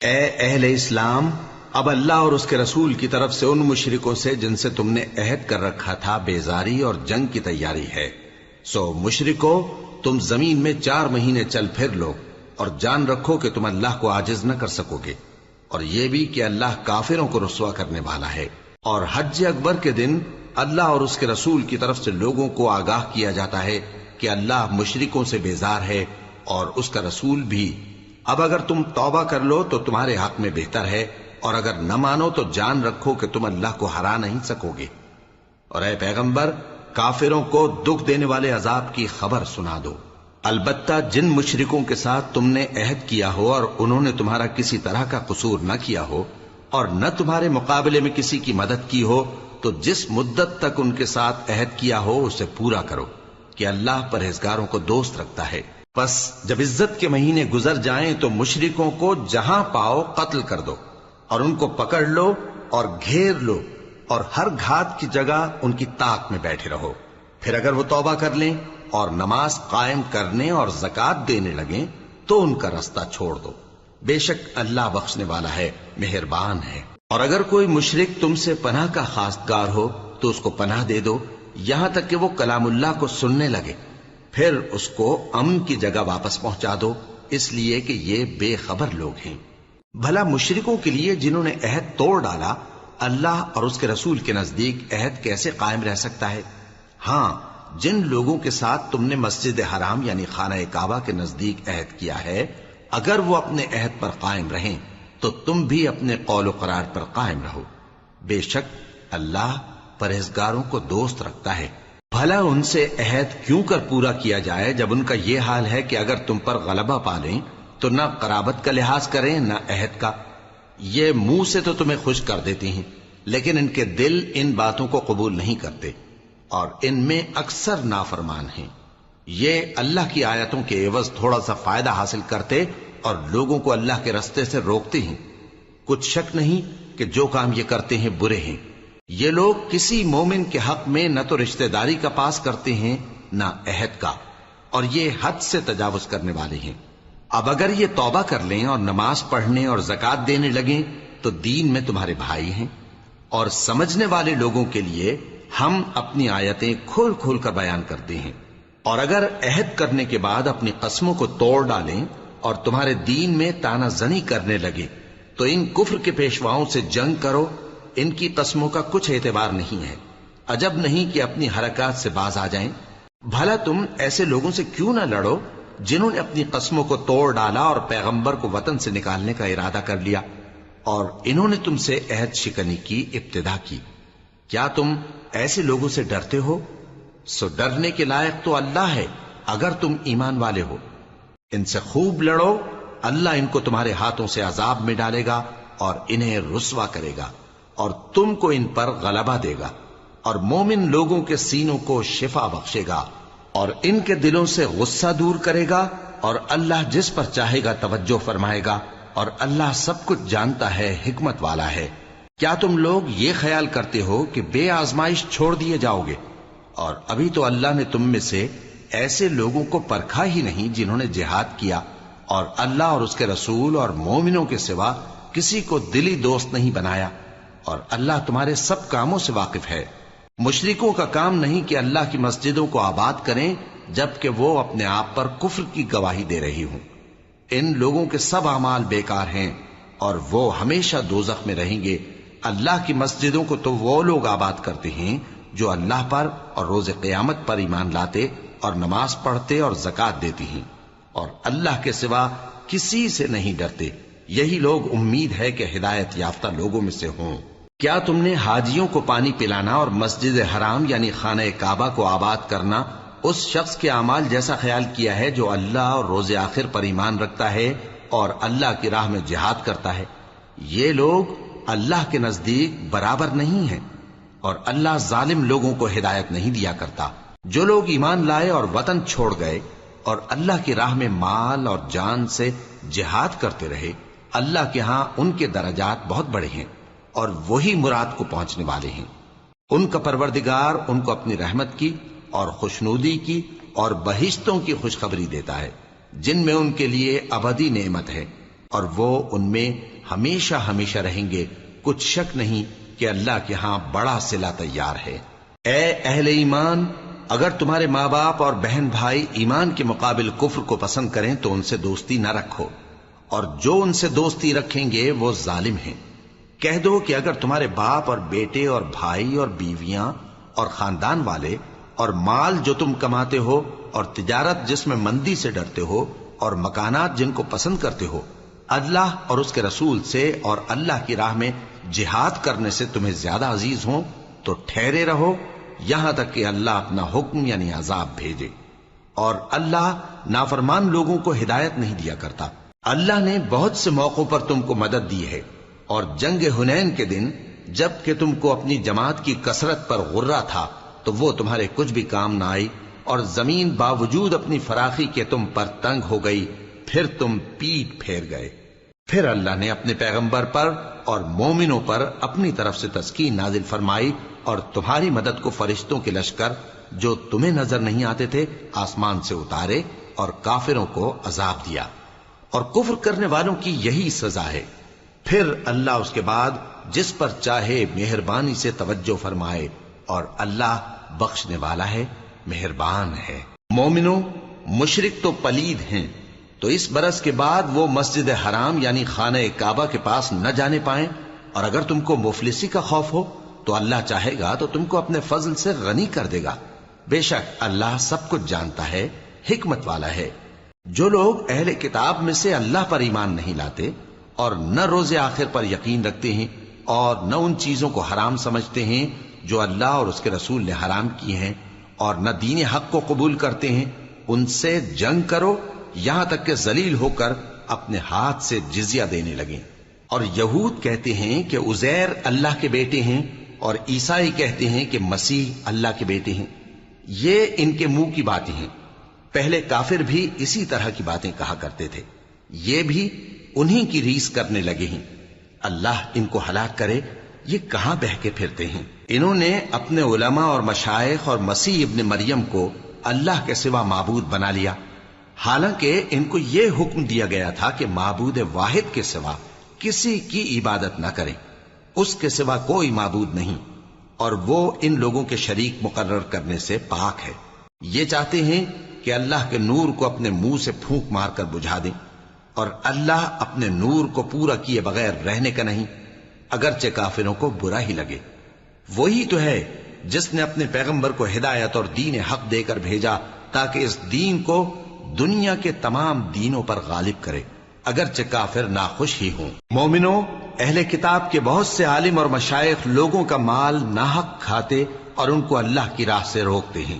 اے اہل اسلام، اب اللہ اور اس کے رسول کی طرف سے ان مشرکوں سے جن سے تم نے عہد کر رکھا تھا بیزاری اور جنگ کی تیاری ہے۔ سو مشرکو، تم زمین میں 4 مہینے چل پھر لو اور جان رکھو کہ تم اللہ کو عاجز نہ کر سکو گے، اور یہ بھی کہ اللہ کافروں کو رسوا کرنے والا ہے۔ اور حج اکبر کے دن اللہ اور اس کے رسول کی طرف سے لوگوں کو آگاہ کیا جاتا ہے کہ اللہ مشرکوں سے بیزار ہے اور اس کا رسول بھی۔ اب اگر تم توبہ کر لو تو تمہارے حق میں بہتر ہے، اور اگر نہ مانو تو جان رکھو کہ تم اللہ کو ہرا نہیں سکو گے۔ اور اے پیغمبر، کافروں کو دکھ دینے والے عذاب کی خبر سنا دو۔ البتہ جن مشرکوں کے ساتھ تم نے عہد کیا ہو اور انہوں نے تمہارا کسی طرح کا قصور نہ کیا ہو اور نہ تمہارے مقابلے میں کسی کی مدد کی ہو، تو جس مدت تک ان کے ساتھ عہد کیا ہو اسے پورا کرو، کہ اللہ پرہیزگاروں کو دوست رکھتا ہے۔ پس جب عزت کے مہینے گزر جائیں تو مشرکوں کو جہاں پاؤ قتل کر دو، اور ان کو پکڑ لو اور گھیر لو، اور ہر گھات کی جگہ ان کی طاق میں بیٹھے رہو۔ پھر اگر وہ توبہ کر لیں اور نماز قائم کرنے اور زکوٰۃ دینے لگیں تو ان کا رستہ چھوڑ دو، بے شک اللہ بخشنے والا ہے، مہربان ہے۔ اور اگر کوئی مشرک تم سے پناہ کا خواستگار ہو تو اس کو پناہ دے دو، یہاں تک کہ وہ کلام اللہ کو سننے لگے، پھر اس کو امن کی جگہ واپس پہنچا دو، اس لیے کہ یہ بے خبر لوگ ہیں۔ بھلا مشرکوں کے لیے جنہوں نے عہد توڑ ڈالا، اللہ اور اس کے رسول کے نزدیک عہد کیسے قائم رہ سکتا ہے؟ ہاں، جن لوگوں کے ساتھ تم نے مسجد حرام یعنی خانہ کعبہ کے نزدیک عہد کیا ہے، اگر وہ اپنے عہد پر قائم رہیں تو تم بھی اپنے قول و قرار پر قائم رہو، بے شک اللہ پرہیزگاروں کو دوست رکھتا ہے۔ بھلا ان سے عہد کیوں کر پورا کیا جائے جب ان کا یہ حال ہے کہ اگر تم پر غلبہ پا لیں تو نہ قرابت کا لحاظ کریں نہ عہد کا۔ یہ منہ سے تو تمہیں خوش کر دیتی ہیں، لیکن ان کے دل ان باتوں کو قبول نہیں کرتے اور ان میں اکثر نافرمان ہیں۔ یہ اللہ کی آیتوں کے عوض تھوڑا سا فائدہ حاصل کرتے اور لوگوں کو اللہ کے رستے سے روکتے ہیں۔ کچھ شک نہیں کہ جو کام یہ کرتے ہیں برے ہیں۔ یہ لوگ کسی مومن کے حق میں نہ تو رشتہ داری کا پاس کرتے ہیں نہ عہد کا، اور یہ حد سے تجاوز کرنے والے ہیں۔ اب اگر یہ توبہ کر لیں اور نماز پڑھنے اور زکوٰۃ دینے لگیں تو دین میں تمہارے بھائی ہیں، اور سمجھنے والے لوگوں کے لیے ہم اپنی آیتیں کھول کھول کر بیان کرتے ہیں۔ اور اگر عہد کرنے کے بعد اپنی قسموں کو توڑ ڈالیں اور تمہارے دین میں تانا زنی کرنے لگے تو ان کفر کے پیشواؤں سے جنگ کرو، ان کی قسموں کا کچھ اعتبار نہیں ہے، عجب نہیں کہ اپنی حرکات سے باز آ جائیں۔ بھلا تم ایسے لوگوں سے کیوں نہ لڑو جنہوں نے اپنی قسموں کو توڑ ڈالا اور پیغمبر کو وطن سے نکالنے کا ارادہ کر لیا، اور انہوں نے تم سے عہد شکنی کی ابتدا کی۔ کیا تم ایسے لوگوں سے ڈرتے ہو؟ سو ڈرنے کے لائق تو اللہ ہے اگر تم ایمان والے ہو۔ ان سے خوب لڑو، اللہ ان کو تمہارے ہاتھوں سے عذاب میں ڈالے گا اور انہیں رسوا کرے گا، اور تم کو ان پر غلبہ دے گا، اور مومن لوگوں کے سینوں کو شفا بخشے گا، اور ان کے دلوں سے غصہ دور کرے گا، اور اللہ جس پر چاہے گا توجہ فرمائے گا، اور اللہ سب کچھ جانتا ہے، حکمت والا ہے۔ کیا تم لوگ یہ خیال کرتے ہو کہ بے آزمائش چھوڑ دیے جاؤ گے؟ اور ابھی تو اللہ نے تم میں سے ایسے لوگوں کو پرکھا ہی نہیں جنہوں نے جہاد کیا، اور اللہ اور اس کے رسول اور مومنوں کے سوا کسی کو دلی دوست نہیں بنایا، اور اللہ تمہارے سب کاموں سے واقف ہے۔ مشرکوں کا کام نہیں کہ اللہ کی مسجدوں کو آباد کریں جبکہ وہ اپنے آپ پر کفر کی گواہی دے رہی ہوں۔ ان لوگوں کے سب اعمال بیکار ہیں اور وہ ہمیشہ دوزخ میں رہیں گے۔ اللہ کی مسجدوں کو تو وہ لوگ آباد کرتے ہیں جو اللہ پر اور روز قیامت پر ایمان لاتے اور نماز پڑھتے اور زکوٰۃ دیتی ہیں، اور اللہ کے سوا کسی سے نہیں ڈرتے۔ یہی لوگ امید ہے کہ ہدایت یافتہ لوگوں میں سے ہوں۔ کیا تم نے حاجیوں کو پانی پلانا اور مسجد حرام یعنی خانہ کعبہ کو آباد کرنا اس شخص کے اعمال جیسا خیال کیا ہے جو اللہ اور روز آخر پر ایمان رکھتا ہے اور اللہ کی راہ میں جہاد کرتا ہے؟ یہ لوگ اللہ کے نزدیک برابر نہیں ہیں، اور اللہ ظالم لوگوں کو ہدایت نہیں دیا کرتا۔ جو لوگ ایمان لائے اور وطن چھوڑ گئے اور اللہ کی راہ میں مال اور جان سے جہاد کرتے رہے، اللہ کے ہاں ان کے درجات بہت بڑے ہیں، اور وہی مراد کو پہنچنے والے ہیں۔ ان کا پروردگار ان کو اپنی رحمت کی اور خوشنودی کی اور بہشتوں کی خوشخبری دیتا ہے جن میں ان کے لیے ابدی نعمت ہے، اور وہ ان میں ہمیشہ ہمیشہ رہیں گے، کچھ شک نہیں کہ اللہ کے ہاں بڑا صلہ تیار ہے۔ اے اہل ایمان، اگر تمہارے ماں باپ اور بہن بھائی ایمان کے مقابل کفر کو پسند کریں تو ان سے دوستی نہ رکھو، اور جو ان سے دوستی رکھیں گے وہ ظالم ہیں۔ کہہ دو کہ اگر تمہارے باپ اور بیٹے اور بھائی اور بیویاں اور خاندان والے اور مال جو تم کماتے ہو اور تجارت جس میں مندی سے ڈرتے ہو اور مکانات جن کو پسند کرتے ہو اللہ اور اس کے رسول سے اور اللہ کی راہ میں جہاد کرنے سے تمہیں زیادہ عزیز ہوں تو ٹھہرے رہو یہاں تک کہ اللہ اپنا حکم یعنی عذاب بھیجے، اور اللہ نافرمان لوگوں کو ہدایت نہیں دیا کرتا۔ اللہ نے بہت سے موقعوں پر تم کو مدد دی ہے، اور جنگ حنین کے دن جب کہ تم کو اپنی جماعت کی کثرت پر غرہ تھا تو وہ تمہارے کچھ بھی کام نہ آئی، اور زمین باوجود اپنی فراخی کے تم پر تنگ ہو گئی، پھر تم پیٹ پھیر گئے۔ پھر اللہ نے اپنے پیغمبر پر اور مومنوں پر اپنی طرف سے تسکین نازل فرمائی، اور تمہاری مدد کو فرشتوں کے لشکر جو تمہیں نظر نہیں آتے تھے آسمان سے اتارے، اور کافروں کو عذاب دیا، اور کفر کرنے والوں کی یہی سزا ہے۔ پھر اللہ اس کے بعد جس پر چاہے مہربانی سے توجہ فرمائے، اور اللہ بخشنے والا ہے، مہربان ہے۔ مومنوں، مشرک تو پلید ہیں، تو اس برس کے بعد وہ مسجد حرام یعنی خانہ کعبہ کے پاس نہ جانے پائیں، اور اگر تم کو مفلسی کا خوف ہو تو اللہ چاہے گا تو تم کو اپنے فضل سے غنی کر دے گا، بے شک اللہ سب کچھ جانتا ہے، حکمت والا ہے۔ جو لوگ اہل کتاب میں سے اللہ پر ایمان نہیں لاتے اور نہ روز آخر پر یقین رکھتے ہیں اور نہ ان چیزوں کو حرام سمجھتے ہیں جو اللہ اور اس کے رسول نے حرام کی ہیں، اور نہ دین حق کو قبول کرتے ہیں، ان سے جنگ کرو یہاں تک کہ ذلیل ہو کر اپنے ہاتھ سے جزیہ دینے لگیں۔ اور یہود کہتے ہیں کہ عزیر اللہ کے بیٹے ہیں، اور عیسائی کہتے ہیں کہ مسیح اللہ کے بیٹے ہیں۔ یہ ان کے منہ کی باتیں ہیں، پہلے کافر بھی اسی طرح کی باتیں کہا کرتے تھے، یہ بھی انہی کی ریس کرنے لگے ہیں۔ اللہ ان کو ہلاک کرے، یہ کہاں بہہ کے پھرتے ہیں۔ انہوں نے اپنے علماء اور مشائخ اور مسیح ابن مریم کو اللہ کے سوا معبود بنا لیا، حالانکہ ان کو یہ حکم دیا گیا تھا کہ معبود واحد کے سوا کسی کی عبادت نہ کریں، اس کے سوا کوئی معبود نہیں، اور وہ ان لوگوں کے شریک مقرر کرنے سے پاک ہے۔ یہ چاہتے ہیں کہ اللہ کے نور کو اپنے منہ سے پھونک مار کر بجھا دیں، اور اللہ اپنے نور کو پورا کیے بغیر رہنے کا نہیں، اگرچہ کافروں کو برا ہی لگے۔ وہی تو ہے جس نے اپنے پیغمبر کو ہدایت اور دین حق دے کر بھیجا تاکہ اس دین کو دنیا کے تمام دینوں پر غالب کرے، اگرچہ کافر ناخوش ہی ہوں۔ مومنوں، اہل کتاب کے بہت سے عالم اور مشائخ لوگوں کا مال ناحق کھاتے اور ان کو اللہ کی راہ سے روکتے ہیں،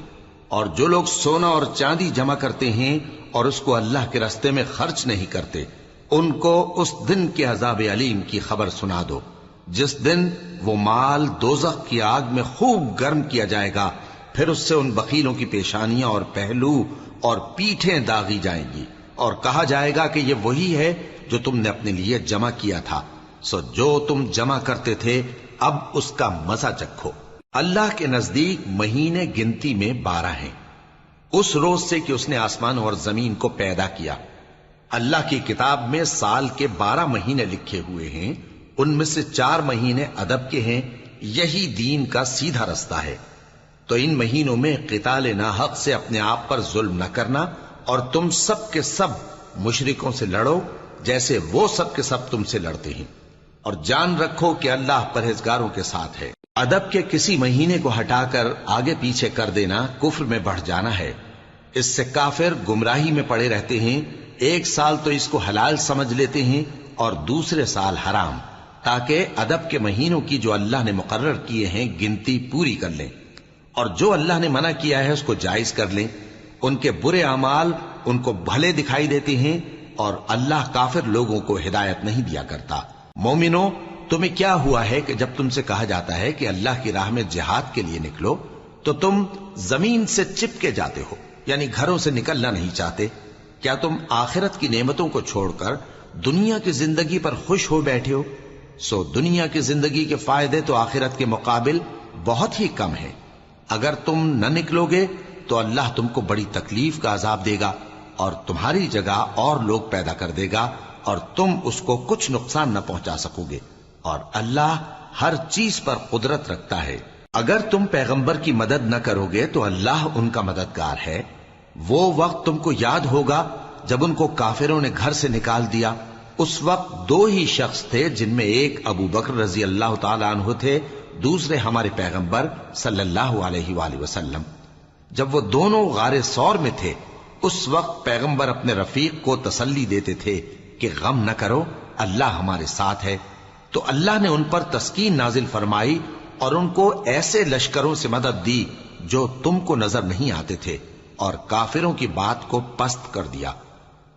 اور جو لوگ سونا اور چاندی جمع کرتے ہیں اور اس کو اللہ کے راستے میں خرچ نہیں کرتے، ان کو اس دن کے عذاب علیم کی خبر سنا دو، جس دن وہ مال دوزخ کی آگ میں خوب گرم کیا جائے گا، پھر اس سے ان بخیلوں کی پیشانیاں اور پہلو اور پیٹھیں داغی جائیں گی، اور کہا جائے گا کہ یہ وہی ہے جو تم نے اپنے لیے جمع کیا تھا، سو جو تم جمع کرتے تھے اب اس کا مزہ چکھو۔ اللہ کے نزدیک مہینے گنتی میں 12 ہیں، اس روز سے کہ اس نے آسمان اور زمین کو پیدا کیا۔ اللہ کی کتاب میں سال کے 12 مہینے لکھے ہوئے ہیں، ان میں سے 4 مہینے ادب کے ہیں، یہی دین کا سیدھا رستہ ہے۔ تو ان مہینوں میں قتال ناحق سے اپنے آپ پر ظلم نہ کرنا، اور تم سب کے سب مشرکوں سے لڑو جیسے وہ سب کے سب تم سے لڑتے ہیں، اور جان رکھو کہ اللہ پرہیزگاروں کے ساتھ ہے۔ ادب کے کسی مہینے کو ہٹا کر آگے پیچھے کر دینا کفر میں بڑھ جانا ہے، اس سے کافر گمراہی میں پڑے رہتے ہیں۔ ایک سال تو اس کو حلال سمجھ لیتے ہیں اور دوسرے سال حرام، تاکہ ادب کے مہینوں کی جو اللہ نے مقرر کیے ہیں گنتی پوری کر لیں، اور جو اللہ نے منع کیا ہے اس کو جائز کر لیں۔ ان کے برے اعمال ان کو بھلے دکھائی دیتے ہیں، اور اللہ کافر لوگوں کو ہدایت نہیں دیا کرتا۔ مومنوں، تمہیں کیا ہوا ہے کہ جب تم سے کہا جاتا ہے کہ اللہ کی راہ میں جہاد کے لیے نکلو تو تم زمین سے چپکے جاتے ہو، یعنی گھروں سے نکلنا نہیں چاہتے؟ کیا تم آخرت کی نعمتوں کو چھوڑ کر دنیا کی زندگی پر خوش ہو بیٹھے ہو؟ سو دنیا کی زندگی کے فائدے تو آخرت کے مقابل بہت ہی کم ہیں۔ اگر تم نہ نکلو گے تو اللہ تم کو بڑی تکلیف کا عذاب دے گا، اور تمہاری جگہ اور لوگ پیدا کر دے گا، اور تم اس کو کچھ نقصان نہ پہنچا سکو گے، اور اللہ ہر چیز پر قدرت رکھتا ہے۔ اگر تم پیغمبر کی مدد نہ کرو گے تو اللہ ان کا مددگار ہے۔ وہ وقت تم کو یاد ہوگا جب ان کو کافروں نے گھر سے نکال دیا۔ اس وقت دو ہی شخص تھے، جن میں ایک ابو بکر رضی اللہ تعالی عنہ تھے، دوسرے ہمارے پیغمبر صلی اللہ علیہ وآلہ وسلم۔ جب وہ دونوں غار ثور میں تھے، اس وقت پیغمبر اپنے رفیق کو تسلی دیتے تھے کہ غم نہ کرو، اللہ ہمارے ساتھ ہے۔ تو اللہ نے ان پر تسکین نازل فرمائی اور ان کو ایسے لشکروں سے مدد دی جو تم کو نظر نہیں آتے تھے، اور کافروں کی بات کو پست کر دیا۔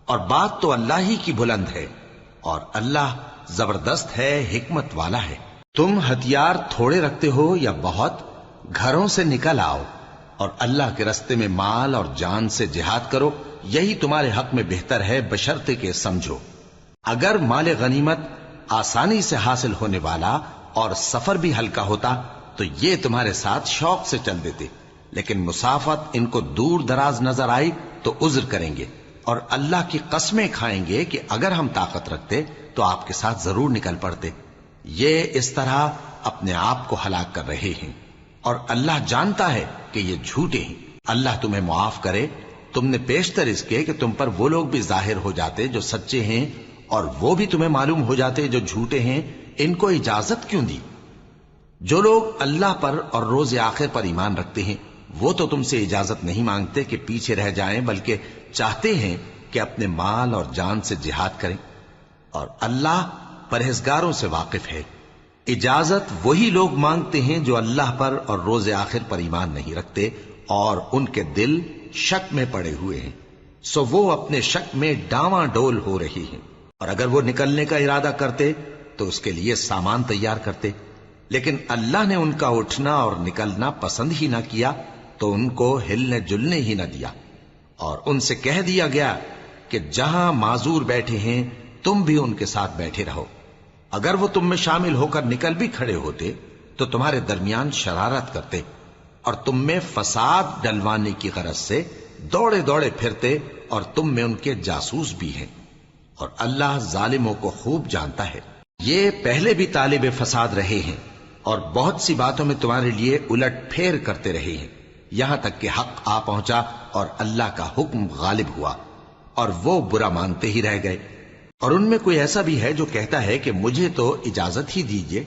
اور بات تو اللہ ہی کی بلند ہے، اور اللہ زبردست ہے، حکمت والا ہے۔ تم ہتھیار تھوڑے رکھتے ہو یا بہت، گھروں سے نکل آؤ اور اللہ کے رستے میں مال اور جان سے جہاد کرو، یہی تمہارے حق میں بہتر ہے، بشرطے کہ سمجھو۔ اگر مال غنیمت آسانی سے حاصل ہونے والا اور سفر بھی ہلکا ہوتا تو یہ تمہارے ساتھ شوق سے چل دیتے، لیکن مسافت ان کو دور دراز نظر آئی تو عذر کریں گے، اور اللہ کی قسمیں کھائیں گے کہ اگر ہم طاقت رکھتے تو آپ کے ساتھ ضرور نکل پڑتے۔ یہ اس طرح اپنے آپ کو ہلاک کر رہے ہیں، اور اللہ جانتا ہے کہ یہ جھوٹے ہیں۔ اللہ تمہیں معاف کرے، تم نے پیشتر اس کے کہ تم پر وہ لوگ بھی ظاہر ہو جاتے جو سچے ہیں، اور وہ بھی تمہیں معلوم ہو جاتے جو جھوٹے ہیں۔ ان کو اجازت کیوں دی؟ جو لوگ اللہ پر اور روز آخر پر ایمان رکھتے ہیں وہ تو تم سے اجازت نہیں مانگتے کہ پیچھے رہ جائیں، بلکہ چاہتے ہیں کہ اپنے مال اور جان سے جہاد کریں، اور اللہ پرہیزگاروں سے واقف ہے۔ اجازت وہی لوگ مانگتے ہیں جو اللہ پر اور روز آخر پر ایمان نہیں رکھتے اور ان کے دل شک میں پڑے ہوئے ہیں، سو وہ اپنے شک میں ڈاواں ڈول ہو رہی ہیں۔ اور اگر وہ نکلنے کا ارادہ کرتے تو اس کے لیے سامان تیار کرتے، لیکن اللہ نے ان کا اٹھنا اور نکلنا پسند ہی نہ کیا تو ان کو ہلنے جلنے ہی نہ دیا، اور ان سے کہہ دیا گیا کہ جہاں معذور بیٹھے ہیں تم بھی ان کے ساتھ بیٹھے رہو۔ اگر وہ تم میں شامل ہو کر نکل بھی کھڑے ہوتے تو تمہارے درمیان شرارت کرتے اور تم میں فساد ڈلوانے کی غرض سے دوڑے دوڑے پھرتے، اور تم میں ان کے جاسوس بھی ہیں، اور اللہ ظالموں کو خوب جانتا ہے۔ یہ پہلے بھی طالب فساد رہے ہیں اور بہت سی باتوں میں تمہارے لیے الٹ پھیر کرتے رہے ہیں، یہاں تک کہ حق آ پہنچا اور اللہ کا حکم غالب ہوا، اور وہ برا مانتے ہی رہ گئے۔ اور ان میں کوئی ایسا بھی ہے جو کہتا ہے کہ مجھے تو اجازت ہی دیجئے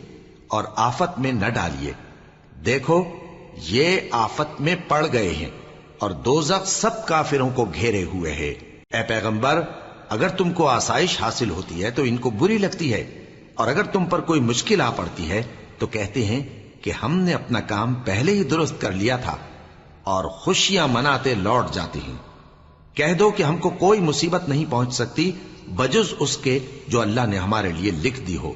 اور آفت میں نہ ڈالیے۔ دیکھو یہ آفت میں پڑ گئے ہیں، اور دوزخ سب کافروں کو گھیرے ہوئے ہے۔ اے پیغمبر، اگر تم کو آسائش حاصل ہوتی ہے تو ان کو بری لگتی ہے، اور اگر تم پر کوئی مشکل آ پڑتی ہے تو کہتے ہیں کہ ہم نے اپنا کام پہلے ہی درست کر لیا تھا، اور خوشیاں مناتے لوٹ جاتے ہیں۔ کہہ دو کہ ہم کو کوئی مصیبت نہیں پہنچ سکتی بجز اس کے جو اللہ نے ہمارے لیے لکھ دی ہو،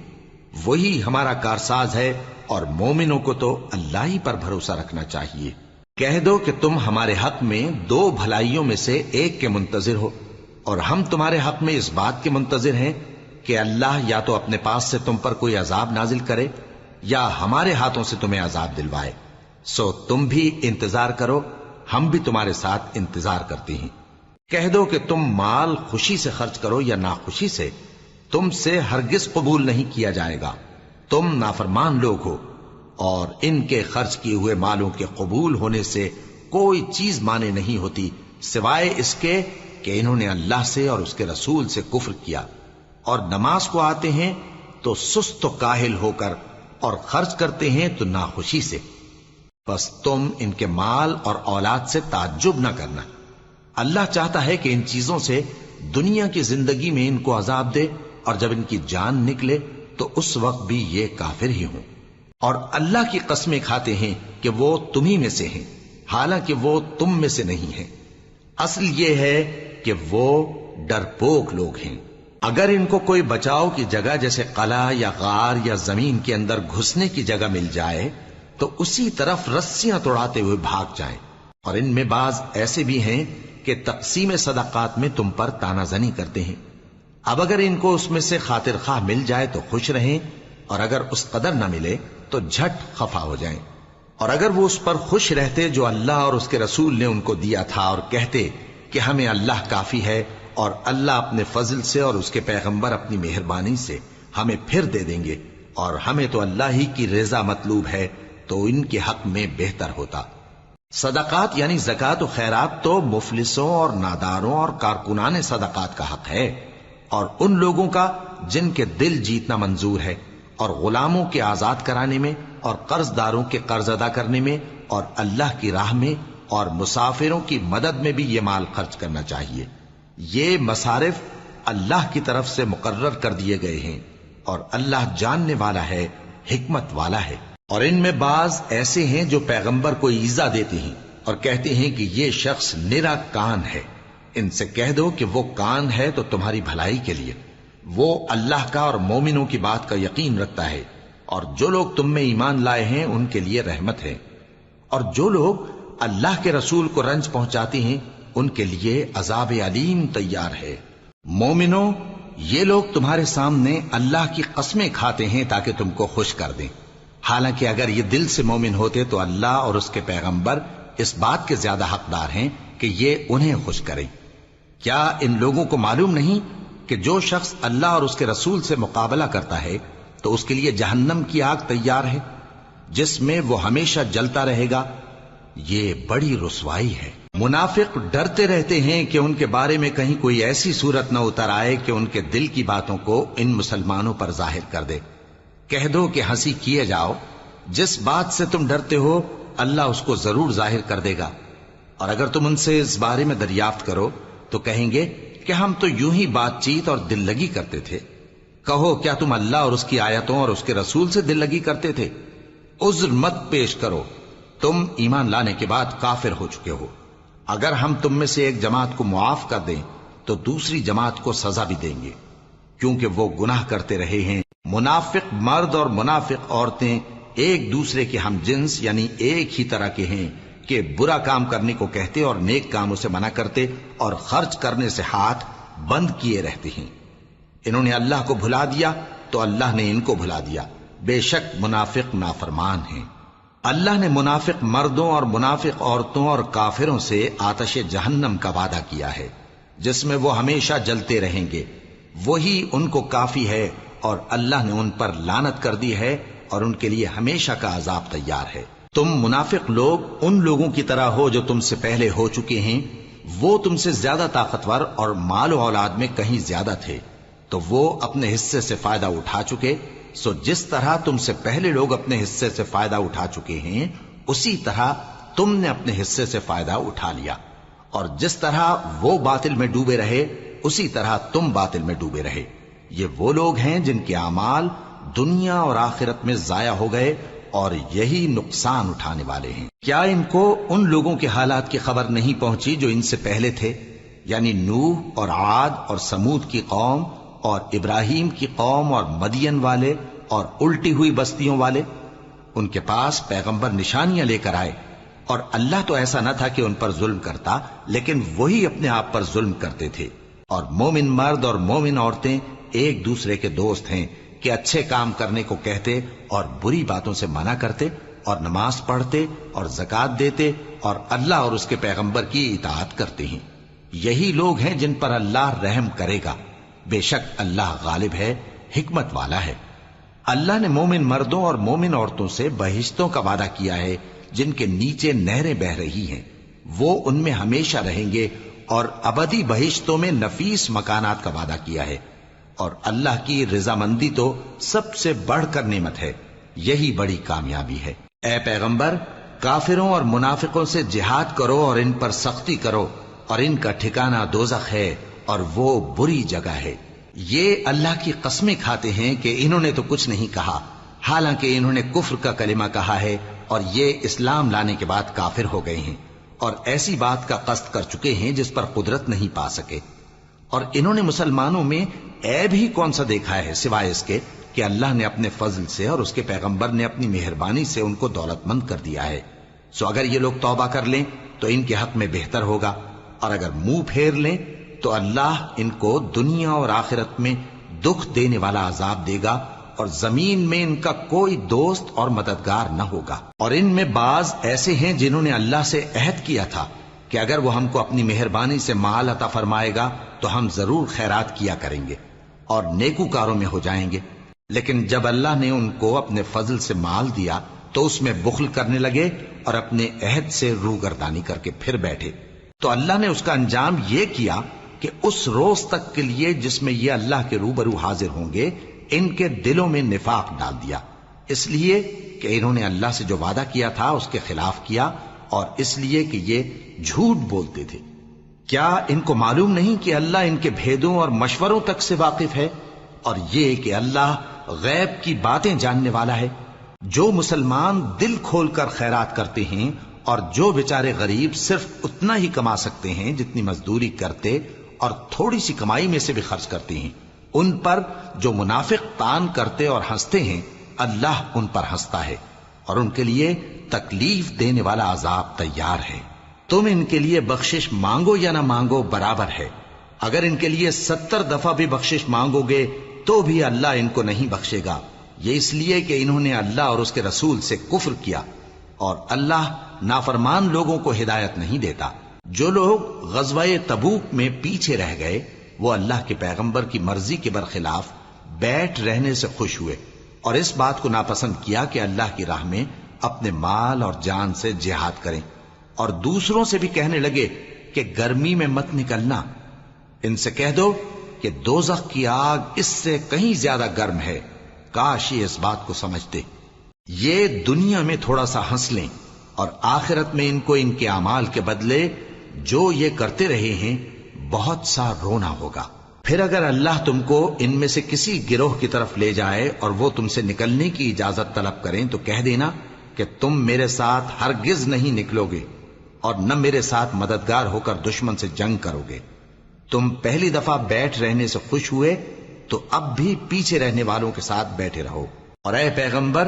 وہی ہمارا کارساز ہے، اور مومنوں کو تو اللہ ہی پر بھروسہ رکھنا چاہیے۔ کہہ دو کہ تم ہمارے حق میں دو بھلائیوں میں سے ایک کے منتظر ہو، اور ہم تمہارے حق میں اس بات کے منتظر ہیں کہ اللہ یا تو اپنے پاس سے تم پر کوئی عذاب نازل کرے یا ہمارے ہاتھوں سے تمہیں عذاب دلوائے، سو تم بھی انتظار کرو، ہم بھی تمہارے ساتھ انتظار کرتے ہیں۔ کہہ دو کہ تم مال خوشی سے خرچ کرو یا ناخوشی سے، تم سے ہرگز قبول نہیں کیا جائے گا، تم نافرمان لوگ ہو، اور ان کے خرچ کیے ہوئے مالوں کے قبول ہونے سے کوئی چیز مانے نہیں ہوتی سوائے اس کے کہ انہوں نے اللہ سے اور اس کے رسول سے کفر کیا، اور نماز کو آتے ہیں تو سست و کاہل ہو کر، اور خرچ کرتے ہیں تو ناخوشی سے۔ بس تم ان کے مال اور اولاد سے تعجب نہ کرنا، اللہ چاہتا ہے کہ ان چیزوں سے دنیا کی زندگی میں ان کو عذاب دے، اور جب ان کی جان نکلے تو اس وقت بھی یہ کافر ہی ہوں، اور اللہ کی قسمیں کھاتے ہیں کہ وہ تمہیں میں سے ہیں، حالانکہ وہ تم میں سے نہیں ہیں۔ اصل یہ ہے کہ وہ ڈرپوک لوگ ہیں۔ اگر ان کو کوئی بچاؤ کی جگہ جیسے قلعہ یا غار یا زمین کے اندر گھسنے کی جگہ مل جائے تو اسی طرف رسیاں توڑاتے ہوئے بھاگ جائیں، اور ان میں بعض ایسے بھی ہیں کہ تقسیم صدقات میں تم پر تانا زنی کرتے ہیں۔ اب اگر ان کو اس میں سے خاطر خواہ مل جائے تو خوش رہیں، اور اگر اس قدر نہ ملے تو جھٹ خفا ہو جائیں۔ اور اگر وہ اس پر خوش رہتے جو اللہ اور اس کے رسول نے ان کو دیا تھا، اور کہتے کہ ہمیں اللہ کافی ہے اور اللہ اپنے فضل سے اور اس کے پیغمبر اپنی مہربانی سے ہمیں پھر دے دیں گے، اور ہمیں تو اللہ ہی کی رضا مطلوب ہے، تو ان کے حق میں بہتر ہوتا۔ صدقات یعنی زکوٰۃ و خیرات تو مفلسوں اور ناداروں اور کارکنان صدقات کا حق ہے، اور ان لوگوں کا جن کے دل جیتنا منظور ہے، اور غلاموں کے آزاد کرانے میں، اور قرض داروں کے قرض ادا کرنے میں، اور اللہ کی راہ میں، اور مسافروں کی مدد میں بھی یہ مال خرچ کرنا چاہیے۔ یہ مصارف اللہ کی طرف سے مقرر کر دیے گئے ہیں، اور اللہ جاننے والا ہے، حکمت والا ہے۔ اور ان میں بعض ایسے ہیں جو پیغمبر کو ایذا دیتے ہیں اور کہتے ہیں کہ یہ شخص نرا کان ہے۔ ان سے کہہ دو کہ وہ کان ہے تو تمہاری بھلائی کے لیے، وہ اللہ کا اور مومنوں کی بات کا یقین رکھتا ہے، اور جو لوگ تم میں ایمان لائے ہیں ان کے لیے رحمت ہے، اور جو لوگ اللہ کے رسول کو رنج پہنچاتے ہیں ان کے لیے عذاب علیم تیار ہے۔ مومنوں، یہ لوگ تمہارے سامنے اللہ کی قسمیں کھاتے ہیں تاکہ تم کو خوش کر دیں، حالانکہ اگر یہ دل سے مومن ہوتے تو اللہ اور اس کے پیغمبر اس بات کے زیادہ حقدار ہیں کہ یہ انہیں خوش کرے۔ کیا ان لوگوں کو معلوم نہیں کہ جو شخص اللہ اور اس کے رسول سے مقابلہ کرتا ہے تو اس کے لیے جہنم کی آگ تیار ہے، جس میں وہ ہمیشہ جلتا رہے گا؟ یہ بڑی رسوائی ہے۔ منافق ڈرتے رہتے ہیں کہ ان کے بارے میں کہیں کوئی ایسی صورت نہ اتر آئے کہ ان کے دل کی باتوں کو ان مسلمانوں پر ظاہر کر دے۔ کہہ دو کہ ہنسی کیے جاؤ، جس بات سے تم ڈرتے ہو اللہ اس کو ضرور ظاہر کر دے گا، اور اگر تم ان سے اس بارے میں دریافت کرو تو کہیں گے کہ ہم تو یوں ہی بات چیت اور دل لگی کرتے تھے۔ کہو کیا تم اللہ اور اس کی آیتوں اور اس کے رسول سے دل لگی کرتے تھے؟ عذر مت پیش کرو، تم ایمان لانے کے بعد کافر ہو چکے ہو۔ اگر ہم تم میں سے ایک جماعت کو معاف کر دیں تو دوسری جماعت کو سزا بھی دیں گے، کیونکہ وہ گناہ کرتے رہے ہیں۔ منافق مرد اور منافق عورتیں ایک دوسرے کے ہم جنس یعنی ایک ہی طرح کے ہیں کہ برا کام کرنے کو کہتے اور نیک کاموں سے منع کرتے اور خرچ کرنے سے ہاتھ بند کیے رہتے ہیں۔ انہوں نے اللہ کو بھلا دیا تو اللہ نے ان کو بھلا دیا، بے شک منافق نافرمان ہیں۔ اللہ نے منافق مردوں اور منافق عورتوں اور کافروں سے آتش جہنم کا وعدہ کیا ہے، جس میں وہ ہمیشہ جلتے رہیں گے، وہی ان کو کافی ہے، اور اللہ نے ان پر لعنت کر دی ہے اور ان کے لیے ہمیشہ کا عذاب تیار ہے۔ تم منافق لوگ ان لوگوں کی طرح ہو جو تم سے پہلے ہو چکے ہیں، وہ تم سے زیادہ طاقتور اور مال و اولاد میں کہیں زیادہ تھے، تو وہ اپنے حصے سے فائدہ اٹھا چکے، سو جس طرح تم سے پہلے لوگ اپنے حصے سے فائدہ اٹھا چکے ہیں اسی طرح تم نے اپنے حصے سے فائدہ اٹھا لیا، اور جس طرح وہ باطل میں ڈوبے رہے اسی طرح تم باطل میں ڈوبے رہے۔ یہ وہ لوگ ہیں جن کے اعمال دنیا اور آخرت میں ضائع ہو گئے اور یہی نقصان اٹھانے والے ہیں۔ کیا ان کو ان لوگوں کے حالات کی خبر نہیں پہنچی جو ان سے پہلے تھے، یعنی نوح اور عاد اور سمود کی قوم اور ابراہیم کی قوم اور مدین والے اور الٹی ہوئی بستیوں والے؟ ان کے پاس پیغمبر نشانیاں لے کر آئے، اور اللہ تو ایسا نہ تھا کہ ان پر ظلم کرتا، لیکن وہی اپنے آپ پر ظلم کرتے تھے۔ اور مومن مرد اور مومن عورتیں ایک دوسرے کے دوست ہیں کہ اچھے کام کرنے کو کہتے اور بری باتوں سے منع کرتے، اور نماز پڑھتے اور زکوٰۃ دیتے اور اللہ اور اس کے پیغمبر کی اطاعت کرتے ہیں۔ یہی لوگ ہیں جن پر اللہ رحم کرے گا، بے شک اللہ غالب ہے، حکمت والا ہے۔ اللہ نے مومن مردوں اور مومن عورتوں سے بہشتوں کا وعدہ کیا ہے جن کے نیچے نہریں بہ رہی ہیں، وہ ان میں ہمیشہ رہیں گے، اور ابدی بہشتوں میں نفیس مکانات کا وعدہ کیا ہے۔ اور اللہ کی رضامندی تو سب سے بڑھ کر نعمت ہے، یہی بڑی کامیابی ہے۔ اے پیغمبر، کافروں اور منافقوں سے جہاد کرو اور ان پر سختی کرو، اور ان کا ٹھکانہ دوزخ ہے اور وہ بری جگہ ہے۔ یہ اللہ کی قسمیں کھاتے ہیں کہ انہوں نے تو کچھ نہیں کہا، حالانکہ انہوں نے کفر کا کلمہ کہا ہے اور یہ اسلام لانے کے بعد کافر ہو گئے ہیں، اور ایسی بات کا قصد کر چکے ہیں جس پر قدرت نہیں پا سکے۔ اور انہوں نے مسلمانوں میں عیب ہی کون سا دیکھا ہے سوائے اس کے کہ اللہ نے اپنے فضل سے اور اس کے پیغمبر نے اپنی مہربانی سے ان کو دولت مند کر دیا ہے۔ سو اگر یہ لوگ توبہ کر لیں تو ان کے حق میں بہتر ہوگا، اور اگر منہ پھیر لیں تو اللہ ان کو دنیا اور آخرت میں دکھ دینے والا عذاب دے گا، اور زمین میں ان کا کوئی دوست اور مددگار نہ ہوگا۔ اور ان میں بعض ایسے ہیں جنہوں نے اللہ سے عہد کیا تھا کہ اگر وہ ہم کو اپنی مہربانی سے مال عطا فرمائے گا تو ہم ضرور خیرات کیا کریں گے اور نیکوکاروں میں ہو جائیں گے۔ لیکن جب اللہ نے ان کو اپنے فضل سے مال دیا تو اس میں بخل کرنے لگے اور اپنے عہد سے روگردانی کر کے پھر بیٹھے، تو اللہ نے اس کا انجام یہ کیا کہ اس روز تک کے لیے جس میں یہ اللہ کے روبرو حاضر ہوں گے ان کے دلوں میں نفاق ڈال دیا، اس لیے کہ انہوں نے اللہ سے جو وعدہ کیا تھا اس کے خلاف کیا، اور اس لیے کہ یہ جھوٹ بولتے تھے۔ کیا ان کو معلوم نہیں کہ اللہ ان کے بھیدوں اور مشوروں تک سے واقف ہے، اور یہ کہ اللہ غیب کی باتیں جاننے والا ہے؟ جو مسلمان دل کھول کر خیرات کرتے ہیں اور جو بیچارے غریب صرف اتنا ہی کما سکتے ہیں جتنی مزدوری کرتے اور تھوڑی سی کمائی میں سے بھی خرچ کرتے ہیں، ان پر جو منافق تان کرتے اور ہنستے ہیں اللہ ان پر ہنستا ہے اور ان کے لیے تکلیف دینے والا عذاب تیار ہے۔ تم ان کے لیے بخشش مانگو یا نہ مانگو برابر ہے، اگر ان کے لیے 70 دفعہ بھی بخشش مانگو گے تو بھی اللہ ان کو نہیں بخشے گا، یہ اس لیے کہ انہوں نے اللہ اور اس کے رسول سے کفر کیا، اور اللہ نافرمان لوگوں کو ہدایت نہیں دیتا۔ جو لوگ غزوہ تبوک میں پیچھے رہ گئے وہ اللہ کے پیغمبر کی مرضی کے برخلاف بیٹھ رہنے سے خوش ہوئے اور اس بات کو ناپسند کیا کہ اللہ کی راہ میں اپنے مال اور جان سے جہاد کریں، اور دوسروں سے بھی کہنے لگے کہ گرمی میں مت نکلنا، ان سے کہہ دو کہ دوزخ کی آگ اس سے کہیں زیادہ گرم ہے، کاش یہ اس بات کو سمجھتے۔ یہ دنیا میں تھوڑا سا ہنس لیں اور آخرت میں ان کو ان کے اعمال کے بدلے جو یہ کرتے رہے ہیں بہت سا رونا ہوگا۔ پھر اگر اللہ تم کو ان میں سے کسی گروہ کی طرف لے جائے اور وہ تم سے نکلنے کی اجازت طلب کریں تو کہہ دینا کہ تم میرے ساتھ ہرگز نہیں نکلو گے اور نہ میرے ساتھ مددگار ہو کر دشمن سے جنگ کرو گے۔ تم پہلی دفعہ بیٹھ رہنے سے خوش ہوئے تو اب بھی پیچھے رہنے والوں کے ساتھ بیٹھے رہو، اور اے پیغمبر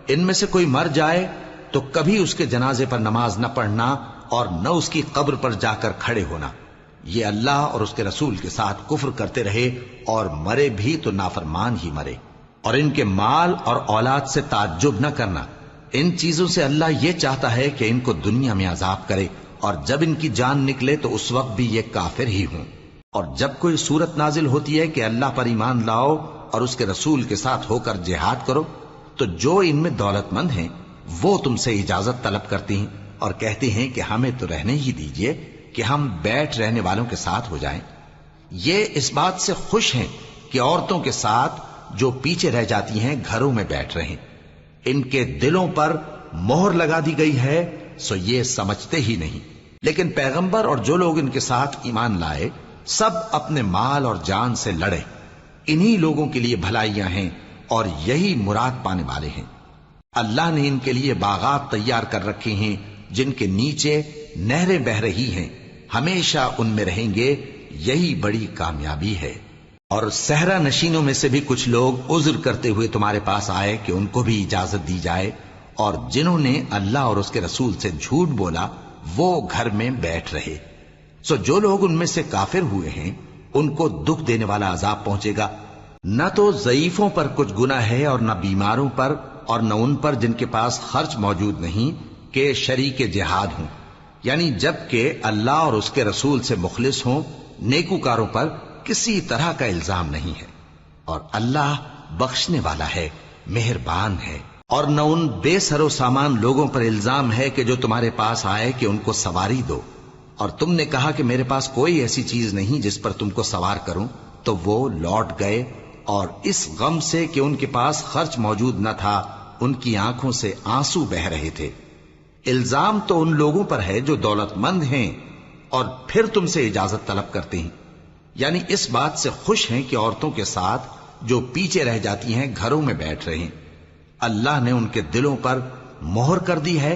ان میں سے کوئی مر جائے تو کبھی اس کے جنازے پر نماز نہ پڑھنا اور نہ اس کی قبر پر جا کر کھڑے ہونا، یہ اللہ اور اس کے رسول کے ساتھ کفر کرتے رہے اور مرے بھی تو نافرمان ہی مرے۔ اور ان کے مال اور اولاد سے تعجب نہ کرنا، ان چیزوں سے اللہ یہ چاہتا ہے کہ ان کو دنیا میں عذاب کرے، اور جب ان کی جان نکلے تو اس وقت بھی یہ کافر ہی ہوں۔ اور جب کوئی صورت نازل ہوتی ہے کہ اللہ پر ایمان لاؤ اور اس کے رسول کے ساتھ ہو کر جہاد کرو، تو جو ان میں دولت مند ہیں وہ تم سے اجازت طلب کرتے ہیں اور کہتے ہیں کہ ہمیں تو رہنے ہی دیجئے کہ ہم بیٹھ رہنے والوں کے ساتھ ہو جائیں۔ یہ اس بات سے خوش ہیں کہ عورتوں کے ساتھ جو پیچھے رہ جاتی ہیں گھروں میں بیٹھ رہیں، ان کے دلوں پر مہر لگا دی گئی ہے سو یہ سمجھتے ہی نہیں۔ لیکن پیغمبر اور جو لوگ ان کے ساتھ ایمان لائے سب اپنے مال اور جان سے لڑے، انہی لوگوں کے لیے بھلائیاں ہیں اور یہی مراد پانے والے ہیں۔ اللہ نے ان کے لیے باغات تیار کر رکھے ہیں جن کے نیچے نہریں بہہ رہی ہیں، ہمیشہ ان میں رہیں گے، یہی بڑی کامیابی ہے۔ اور صحرا نشینوں میں سے بھی کچھ لوگ عذر کرتے ہوئے تمہارے پاس آئے کہ ان کو بھی اجازت دی جائے، اور جنہوں نے اللہ اور اس کے رسول سے جھوٹ بولا وہ گھر میں بیٹھ رہے۔ سو جو لوگ ان میں سے کافر ہوئے ہیں ان کو دکھ دینے والا عذاب پہنچے گا، نہ تو ضعیفوں پر کچھ گناہ ہے اور نہ بیماروں پر اور نہ ان پر جن کے پاس خرچ موجود نہیں کہ شریک جہاد ہوں، یعنی جب کہ اللہ اور اس کے رسول سے مخلص ہوں، نیکوکاروں پر کسی طرح کا الزام نہیں ہے، اور اللہ بخشنے والا ہے، مہربان ہے۔ اور نہ ان بے سر و سامان لوگوں پر الزام ہے کہ جو تمہارے پاس آئے کہ ان کو سواری دو، اور تم نے کہا کہ میرے پاس کوئی ایسی چیز نہیں جس پر تم کو سوار کروں، تو وہ لوٹ گئے، اور اس غم سے کہ ان کے پاس خرچ موجود نہ تھا ان کی آنکھوں سے آنسو بہ رہے تھے۔ الزام تو ان لوگوں پر ہے جو دولت مند ہیں اور پھر تم سے اجازت طلب کرتے ہیں، یعنی اس بات سے خوش ہیں کہ عورتوں کے ساتھ جو پیچھے رہ جاتی ہیں گھروں میں بیٹھ رہے ہیں۔ اللہ نے ان کے دلوں پر مہر کر دی ہے،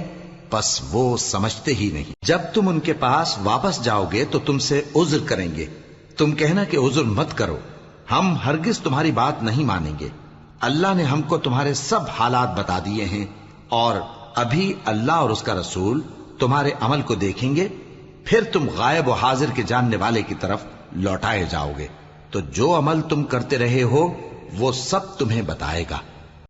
پس وہ سمجھتے ہی نہیں۔ جب تم ان کے پاس واپس جاؤ گے تو تم سے عذر کریں گے، تم کہنا کہ عذر مت کرو، ہم ہرگز تمہاری بات نہیں مانیں گے۔ اللہ نے ہم کو تمہارے سب حالات بتا دیے ہیں، اور ابھی اللہ اور اس کا رسول تمہارے عمل کو دیکھیں گے، پھر تم غائب و حاضر کے جاننے والے کی طرف لوٹائے جاؤ گے، تو جو عمل تم کرتے رہے ہو وہ سب تمہیں بتائے گا۔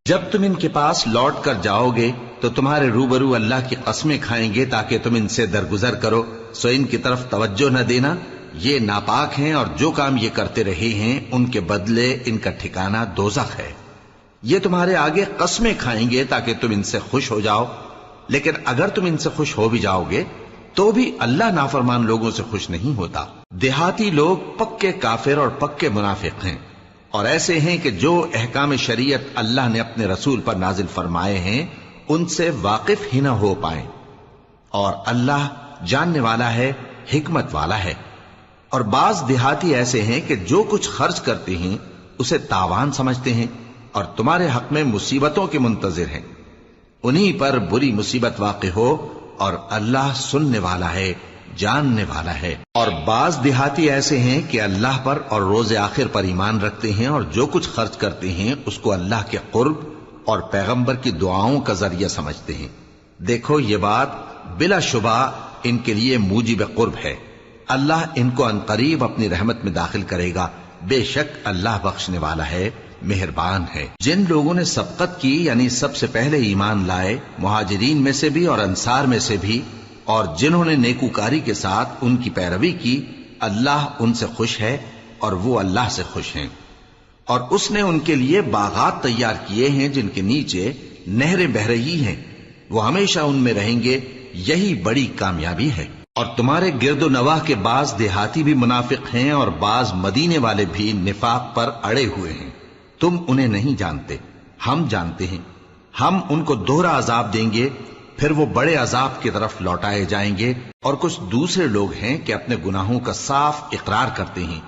جب تم ان کے پاس لوٹ کر جاؤ گے تو تمہارے روبرو اللہ کی قسمیں کھائیں گے تاکہ تم ان سے درگزر کرو، سو ان کی طرف توجہ نہ دینا یہ ناپاک ہیں اور جو کام یہ کرتے رہے ہیں ان کے بدلے ان کا ٹھکانہ دوزخ ہے۔ یہ تمہارے آگے قسمیں کھائیں گے تاکہ تم ان سے خوش ہو جاؤ، لیکن اگر تم ان سے خوش ہو بھی جاؤ گے تو بھی اللہ نافرمان لوگوں سے خوش نہیں ہوتا۔ دیہاتی لوگ پکے کافر اور پکے منافق ہیں، اور ایسے ہیں کہ جو احکام شریعت اللہ نے اپنے رسول پر نازل فرمائے ہیں ان سے واقف ہی نہ ہو پائیں، اور اللہ جاننے والا ہے، حکمت والا ہے۔ اور بعض دیہاتی ایسے ہیں کہ جو کچھ خرچ کرتے ہیں اسے تاوان سمجھتے ہیں اور تمہارے حق میں مصیبتوں کے منتظر ہیں، انہی پر بری مصیبت واقع ہو، اور اللہ سننے والا ہے، جاننے والا ہے۔ اور بعض دیہاتی ایسے ہیں کہ اللہ پر اور روز آخر پر ایمان رکھتے ہیں، اور جو کچھ خرچ کرتے ہیں اس کو اللہ کے قرب اور پیغمبر کی دعاؤں کا ذریعہ سمجھتے ہیں۔ دیکھو یہ بات بلا شبہ ان کے لیے موجب قرب ہے، اللہ ان کو عنقریب اپنی رحمت میں داخل کرے گا، بے شک اللہ بخشنے والا ہے، مہربان ہے۔ جن لوگوں نے سبقت کی یعنی سب سے پہلے ایمان لائے، مہاجرین میں سے بھی اور انصار میں سے بھی، اور جنہوں نے نیکوکاری کے ساتھ ان کی پیروی کی، اللہ ان سے خوش ہے اور وہ اللہ سے خوش ہیں۔ اور اس نے ان کے لیے باغات تیار کیے ہیں جن کے نیچے نہریں بہہ رہی ہیں، وہ ہمیشہ ان میں رہیں گے، یہی بڑی کامیابی ہے۔ اور تمہارے گرد و نواح کے بعض دیہاتی بھی منافق ہیں اور بعض مدینے والے بھی نفاق پر اڑے ہوئے ہیں، تم انہیں نہیں جانتے، ہم جانتے ہیں۔ ہم ان کو دوہرا عذاب دیں گے، پھر وہ بڑے عذاب کی طرف لوٹائے جائیں گے۔ اور کچھ دوسرے لوگ ہیں کہ اپنے گناہوں کا صاف اقرار کرتے ہیں،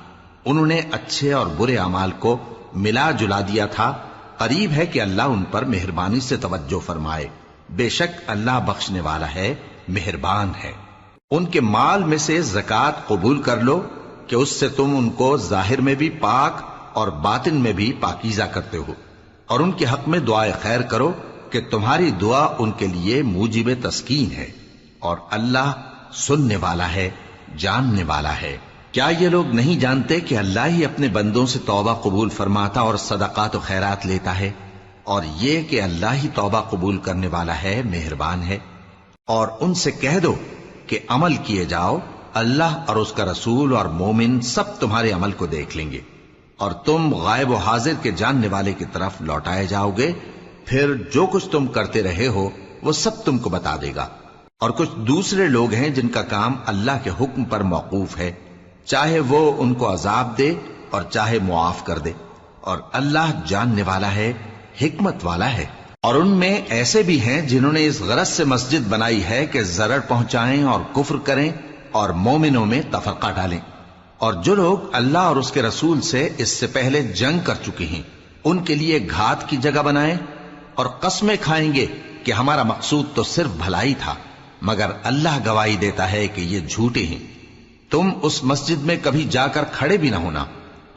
انہوں نے اچھے اور برے اعمال کو ملا جلا دیا تھا، قریب ہے کہ اللہ ان پر مہربانی سے توجہ فرمائے، بے شک اللہ بخشنے والا ہے، مہربان ہے۔ ان کے مال میں سے زکوٰۃ قبول کر لو کہ اس سے تم ان کو ظاہر میں بھی پاک اور باطن میں بھی پاکیزہ کرتے ہو، اور ان کے حق میں دعائے خیر کرو کہ تمہاری دعا ان کے لیے موجب تسکین ہے، اور اللہ سننے والا ہے، جاننے والا ہے۔ کیا یہ لوگ نہیں جانتے کہ اللہ ہی اپنے بندوں سے توبہ قبول فرماتا اور صدقات و خیرات لیتا ہے، اور یہ کہ اللہ ہی توبہ قبول کرنے والا ہے، مہربان ہے۔ اور ان سے کہہ دو کہ عمل کیے جاؤ، اللہ اور اس کا رسول اور مومن سب تمہارے عمل کو دیکھ لیں گے، اور تم غائب و حاضر کے جاننے والے کی طرف لوٹائے جاؤ گے، پھر جو کچھ تم کرتے رہے ہو وہ سب تم کو بتا دے گا۔ اور کچھ دوسرے لوگ ہیں جن کا کام اللہ کے حکم پر موقوف ہے، چاہے وہ ان کو عذاب دے اور چاہے معاف کر دے، اور اللہ جاننے والا ہے، حکمت والا ہے۔ اور ان میں ایسے بھی ہیں جنہوں نے اس غرض سے مسجد بنائی ہے کہ ضرر پہنچائیں اور کفر کریں اور مومنوں میں تفرقہ ڈالیں، اور جو لوگ اللہ اور اس کے رسول سے اس سے پہلے جنگ کر چکے ہیں ان کے لیے گھات کی جگہ بنائیں، اور قسمیں کھائیں گے کہ ہمارا مقصود تو صرف بھلائی تھا، مگر اللہ گواہی دیتا ہے کہ یہ جھوٹے ہیں۔ تم اس مسجد میں کبھی جا کر کھڑے بھی نہ ہونا،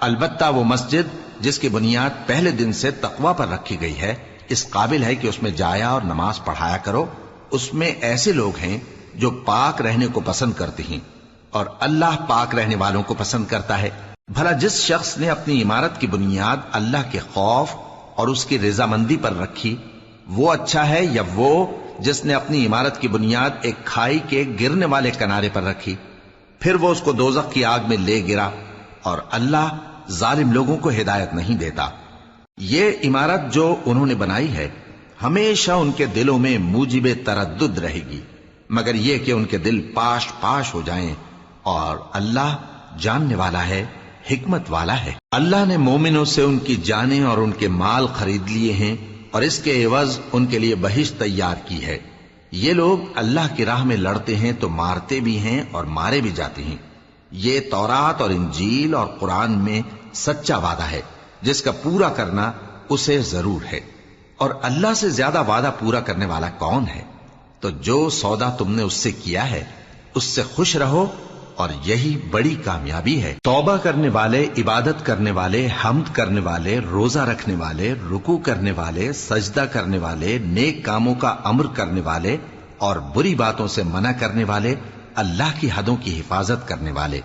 البتہ وہ مسجد جس کی بنیاد پہلے دن سے تقوی پر رکھی گئی ہے اس قابل ہے کہ اس میں جایا اور نماز پڑھایا کرو۔ اس میں ایسے لوگ ہیں جو پاک رہنے کو پسند کرتے ہیں، اور اللہ پاک رہنے والوں کو پسند کرتا ہے۔ بھلا جس شخص نے اپنی عمارت کی بنیاد اللہ کے خوف اور اس کی رضامندی پر رکھی، وہ اچھا ہے یا وہ جس نے اپنی عمارت کی بنیاد ایک کھائی کے گرنے والے کنارے پر رکھی، پھر وہ اس کو دوزخ کی آگ میں لے گرا، اور اللہ ظالم لوگوں کو ہدایت نہیں دیتا۔ یہ عمارت جو انہوں نے بنائی ہے ہمیشہ ان کے دلوں میں موجب تردد رہے گی، مگر یہ کہ ان کے دل پاش پاش ہو جائیں، اور اللہ جاننے والا ہے، حکمت والا ہے۔ اللہ نے مومنوں سے ان کی جانیں اور ان کے مال خرید لیے ہیں، اور اس کے عوض ان کے لیے بہشت تیار کی ہے۔ یہ لوگ اللہ کی راہ میں لڑتے ہیں تو مارتے بھی ہیں اور مارے بھی جاتے ہیں۔ یہ تورات اور انجیل اور قرآن میں سچا وعدہ ہے جس کا پورا کرنا اسے ضرور ہے، اور اللہ سے زیادہ وعدہ پورا کرنے والا کون ہے؟ تو جو سودا تم نے اس سے کیا ہے اس سے خوش رہو، اور یہی بڑی کامیابی ہے۔ توبہ کرنے والے، عبادت کرنے والے، حمد کرنے والے، روزہ رکھنے والے، رکوع کرنے والے، سجدہ کرنے والے، نیک کاموں کا امر کرنے والے اور بری باتوں سے منع کرنے والے، اللہ کی حدوں کی حفاظت کرنے والے،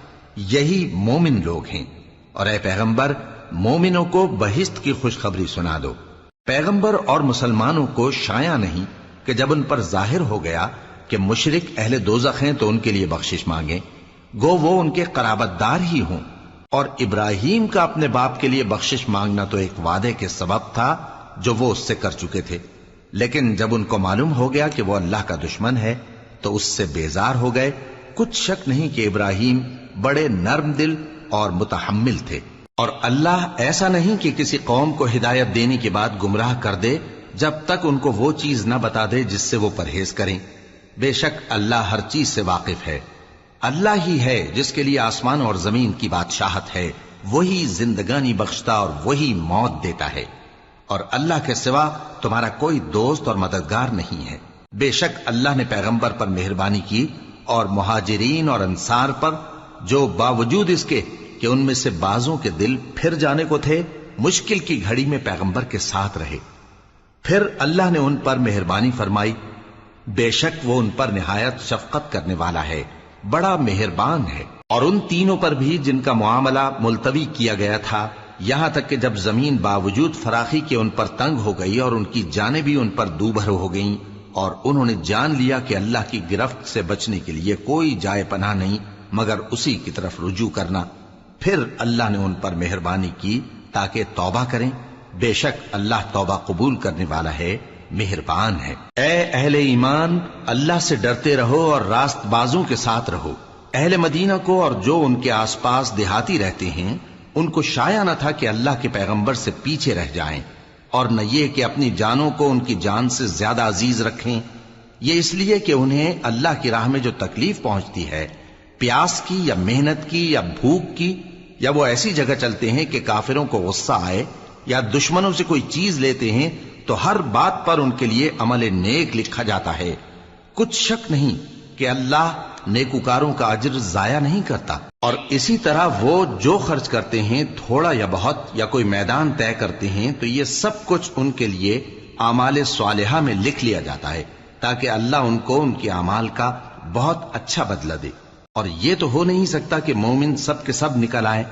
یہی مومن لوگ ہیں۔ اور اے پیغمبر، مومنوں کو بہشت کی خوشخبری سنا دو۔ پیغمبر اور مسلمانوں کو شایع نہیں کہ جب ان پر ظاہر ہو گیا کہ مشرک اہل دوزخ ہیں تو ان کے لیے بخشش مانگیں، گو وہ ان کے قرابت دار ہی ہوں۔ اور ابراہیم کا اپنے باپ کے لیے بخشش مانگنا تو ایک وعدے کے سبب تھا جو وہ اس سے کر چکے تھے، لیکن جب ان کو معلوم ہو گیا کہ وہ اللہ کا دشمن ہے تو اس سے بیزار ہو گئے۔ کچھ شک نہیں کہ ابراہیم بڑے نرم دل اور متحمل تھے، اور اللہ ایسا نہیں کہ کسی قوم کو ہدایت دینے کے بعد گمراہ کر دے جب تک ان کو وہ چیز نہ بتا دے جس سے وہ پرہیز کریں۔ بے شک اللہ ہر چیز سے واقف ہے۔ اللہ ہی ہے جس کے لیے آسمان اور زمین کی بادشاہت ہے، وہی زندگانی بخشتا اور وہی موت دیتا ہے، اور اللہ کے سوا تمہارا کوئی دوست اور مددگار نہیں ہے۔ بے شک اللہ نے پیغمبر پر مہربانی کی اور مہاجرین اور انصار پر، جو باوجود اس کے کہ ان میں سے بعضوں کے دل پھر جانے کو تھے، مشکل کی گھڑی میں پیغمبر کے ساتھ رہے۔ پھر اللہ نے ان پر مہربانی فرمائی، بے شک وہ ان پر نہایت شفقت کرنے والا ہے، بڑا مہربان ہے۔ اور ان تینوں پر بھی جن کا معاملہ ملتوی کیا گیا تھا، یہاں تک کہ جب زمین باوجود فراخی کے ان پر تنگ ہو گئی اور ان کی جانیں بھی ان پر دوبھر ہو گئیں، اور انہوں نے جان لیا کہ اللہ کی گرفت سے بچنے کے لیے کوئی جائے پناہ نہیں مگر اسی کی طرف رجوع کرنا، پھر اللہ نے ان پر مہربانی کی تاکہ توبہ کریں۔ بے شک اللہ توبہ قبول کرنے والا ہے، مہربان ہے۔ اے اہل ایمان، اللہ سے ڈرتے رہو اور راست بازوں کے ساتھ رہو۔ اہل مدینہ کو اور جو ان کے آس پاس دیہاتی رہتے ہیں، ان کو شایع نہ تھا کہ اللہ کے پیغمبر سے پیچھے رہ جائیں، اور نہ یہ کہ اپنی جانوں کو ان کی جان سے زیادہ عزیز رکھیں۔ یہ اس لیے کہ انہیں اللہ کی راہ میں جو تکلیف پہنچتی ہے، پیاس کی یا محنت کی یا بھوک کی، یا وہ ایسی جگہ چلتے ہیں کہ کافروں کو غصہ آئے، یا دشمنوں سے کوئی چیز لیتے ہیں، تو ہر بات پر ان کے لیے عمل نیک لکھا جاتا ہے۔ کچھ شک نہیں کہ اللہ نیکوکاروں کا اجر ضائع نہیں کرتا۔ اور اسی طرح وہ جو خرچ کرتے ہیں، تھوڑا یا بہت، یا کوئی میدان طے کرتے ہیں، تو یہ سب کچھ ان کے لیے اعمال صالحہ میں لکھ لیا جاتا ہے، تاکہ اللہ ان کو ان کے اعمال کا بہت اچھا بدلہ دے۔ اور یہ تو ہو نہیں سکتا کہ مومن سب کے سب نکل آئے،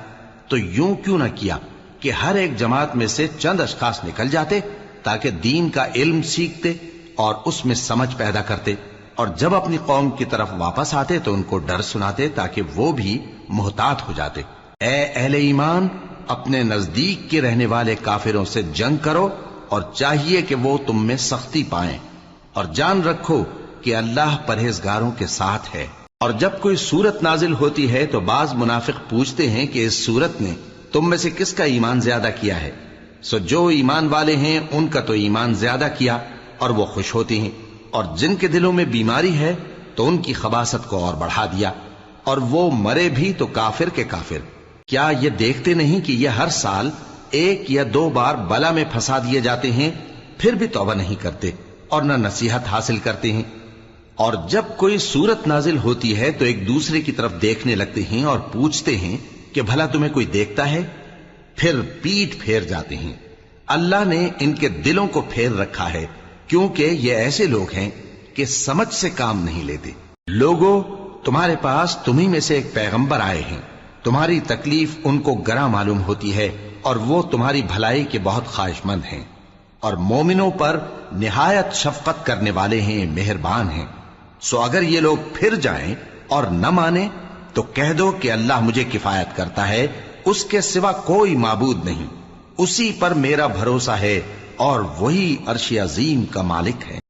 تو یوں کیوں نہ کیا کہ ہر ایک جماعت میں سے چند اشخاص نکل جاتے تاکہ دین کا علم سیکھتے اور اس میں سمجھ پیدا کرتے، اور جب اپنی قوم کی طرف واپس آتے تو ان کو ڈر سناتے تاکہ وہ بھی محتاط ہو جاتے۔ اے اہل ایمان، اپنے نزدیک کے رہنے والے کافروں سے جنگ کرو، اور چاہیے کہ وہ تم میں سختی پائیں، اور جان رکھو کہ اللہ پرہیزگاروں کے ساتھ ہے۔ اور جب کوئی سورت نازل ہوتی ہے تو بعض منافق پوچھتے ہیں کہ اس سورت نے تم میں سے کس کا ایمان زیادہ کیا ہے؟ سو جو ایمان والے ہیں ان کا تو ایمان زیادہ کیا، اور وہ خوش ہوتے ہیں، اور جن کے دلوں میں بیماری ہے تو ان کی خباثت کو اور بڑھا دیا، اور وہ مرے بھی تو کافر کے کافر۔ کیا یہ دیکھتے نہیں کہ یہ ہر سال 1 یا 2 بار بلا میں پھنسا دیے جاتے ہیں، پھر بھی توبہ نہیں کرتے اور نہ نصیحت حاصل کرتے ہیں؟ اور جب کوئی سورت نازل ہوتی ہے تو ایک دوسرے کی طرف دیکھنے لگتے ہیں اور پوچھتے ہیں کہ بھلا تمہیں کوئی دیکھتا ہے؟ پھر پیٹ پھیر جاتے ہیں۔ اللہ نے ان کے دلوں کو پھیر رکھا ہے، کیونکہ یہ ایسے لوگ ہیں کہ سمجھ سے کام نہیں لیتے۔ لوگوں، تمہارے پاس تمہیں میں سے ایک پیغمبر آئے ہیں، تمہاری تکلیف ان کو گراں معلوم ہوتی ہے، اور وہ تمہاری بھلائی کے بہت خواہش مند ہیں، اور مومنوں پر نہایت شفقت کرنے والے ہیں، مہربان ہیں۔ سو اگر یہ لوگ پھر جائیں اور نہ مانیں تو کہہ دو کہ اللہ مجھے کفایت کرتا ہے، اس کے سوا کوئی معبود نہیں، اسی پر میرا بھروسہ ہے، اور وہی عرش عظیم کا مالک ہے۔